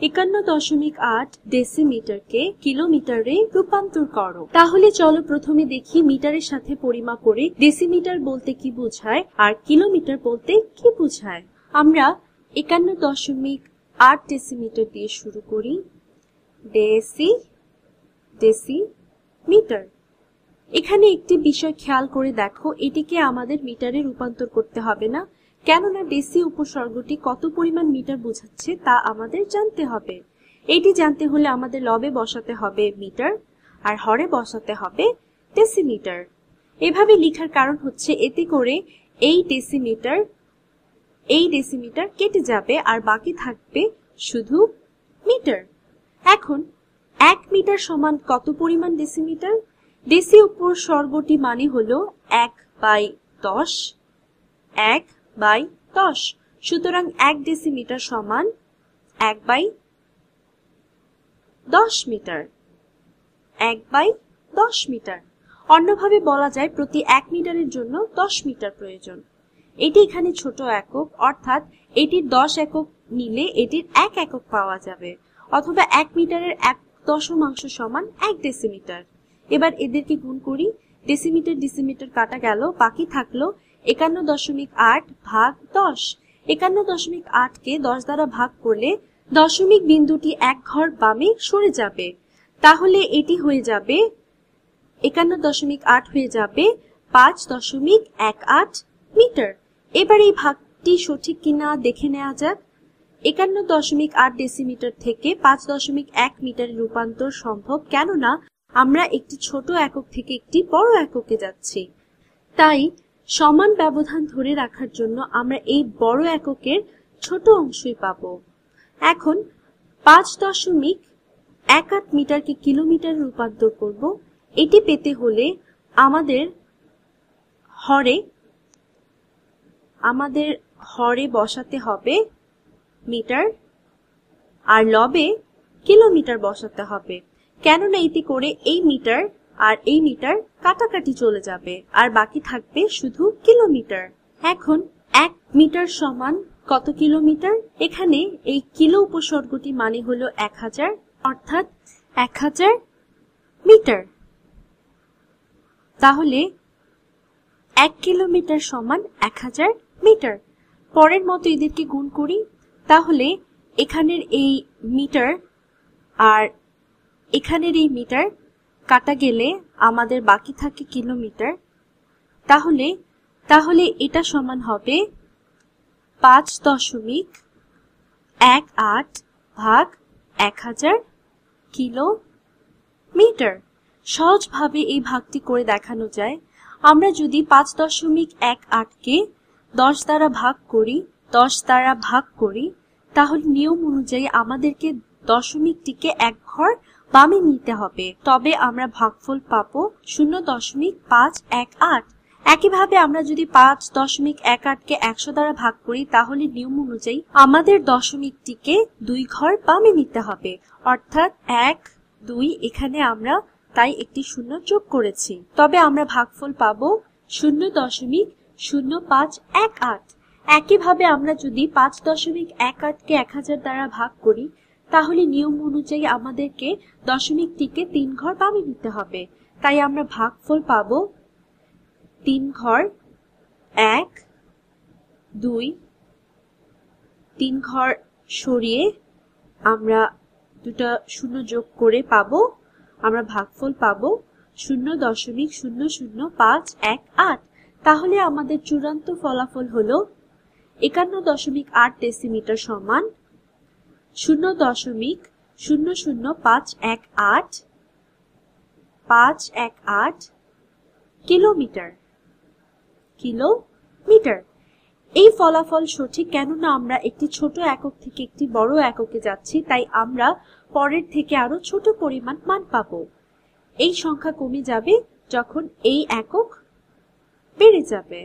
51.8 ডেসিমিটারকে কিলোমিটারে রূপান্তর করো। তাহলে চলো প্রথমে দেখি মিটারের সাথে পরিমাপ করে ডেসিমিটার বলতে কি বোঝায় আর কিলোমিটার বলতে কি বোঝায়। আমরা 51.8 ডেসিমিটার দিয়ে শুরু করি। ডেসিমিটার। এখানে একটি বিষয় খেয়াল করে দেখো, এটিকে আমাদের মিটারে রূপান্তর করতে হবে না, কেননা ডেসি উপসর্গটি কত পরিমাণ মিটার বোঝাচ্ছে তা আমাদের জানতে হবে। এটি জানতে হলে আমাদের লবে বসাতে হবে মিটার আর হরে বসাতে হবে ডেসিমিটার। এভাবে লেখার কারণ হচ্ছে এতে করে এই ডেসিমিটার কেটে যাবে আর বাকি থাকবে শুধু মিটার। এখন 1 মিটার সমান কত পরিমাণ ডেসিমিটার? ডেসি উপসর্গটি মানে হলো 1/10। 1/10, সুতরাং 1 ডেসিমিটার সমান 1/10 মিটার। 1/10 মিটার। অন্যভাবে বলা যায় প্রতি 1 মিটারের জন্য 10 মিটার প্রয়োজন। এটি এখানে ছোট একক, অর্থাৎ এটির 10 একক নিলে এটির 1 একক পাওয়া যাবে, অথবা 1 মিটারের 1/10 সমান 1 ডেসিমিটার। এবার এদেরকে গুণ করি। ডেসিমিটার কাটা গেল, বাকি থাকলো 51.8 ভাগ 10। 51.8 কে 10 দ্বারা ভাগ করলে দশমিক বিন্দুটি 1 ঘর বামে সরে যাবে। তাহলে এটি হয়ে যাবে 51.8 হয়ে যাবে 5.18 মিটার। এবার এই ভাগটি সঠিক কিনা দেখে নেওয়া যাক। 51.8 ডেসিমিটার থেকে 5.1 মিটারে রূপান্তর সম্ভব, কেননা আমরা একটি ছোট একক থেকে একটি বড় এককে যাচ্ছি। তাই সমান ব্যবধান ধরে রাখার জন্য আমরা এই বড় এককের ছোট অংশই পাব। এখন 5.18 মিটারকে কিলোমিটারে রূপান্তর করব। এটি পেতে হলে আমাদের হরে বসাতে হবে মিটার আর লবে কিলোমিটার বসাতে হবে, কেননা এতে করে এই মিটার আর এই মিটার কাটাকাটি চলে যাবে আর বাকি থাকবে শুধু কিলোমিটার। এখন 1 মিটার সমান কত কিলোমিটার? এখানে এই কিলো উপসর্গটি মানে হলো 1000, অর্থাৎ 1000 মিটার। তাহলে 1 কিলোমিটার সমান 1000 মিটার। পরের মতো এদেরকে গুণ করি। তাহলে এখানের এই মিটার আর এখানের এই মিটার কাটা গেলে আমাদের বাকি থাকে কিলোমিটার। তাহলে এটা সমান হবে 5.18 ভাগ 1000 কিলোমিটার। সহজভাবে এই ভাগটি করে দেখানো যায়। আমরা যদি 5.18 কে 10 দ্বারা ভাগ করি তাহলে নিয়ম অনুযায়ী আমাদেরকে দশমিকটিকে 1 ঘর বামে নিতে হবে, তবে আমরা ভাগফল পাবো 0.518। একইভাবে আমরা যদি 5.18 কে 100 দ্বারা ভাগ করি তাহলে নিয়ম অনুযায়ী আমাদের দশমিকটিকে 2 ঘর বামে নিতে হবে, অর্থাৎ 1, 2। এখানে আমরা তাই একটি শূন্য যোগ করেছি, তবে আমরা ভাগফল পাবো 0.0518। একইভাবে আমরা যদি 5.18 কে 1000 দ্বারা ভাগ করি তাহলে নিয়ম অনুযায়ী আমাদেরকে দশমিকটিকে 3 ঘর বামে নিতে হবে, তাই আমরা ভাগফল পাবো 3 ঘর 1, 2। 3 ঘর সরিয়ে আমরা দুটো শূন্য যোগ করে আমরা ভাগফল পাবো 0.00518। তাহলে আমাদের চূড়ান্ত ফলাফল হলো 51.8 ডেসিমিটার সমান 0.00518 কিলোমিটার। এই ফলাফল সঠিক, কেননা আমরা একটি ছোট একক থেকে একটি বড় এককে যাচ্ছি, তাই আমরা পরের থেকে আরো ছোট পরিমাণ মান পাবো। এই সংখ্যা কমে যাবে যখন এই একক বেড়ে যাবে।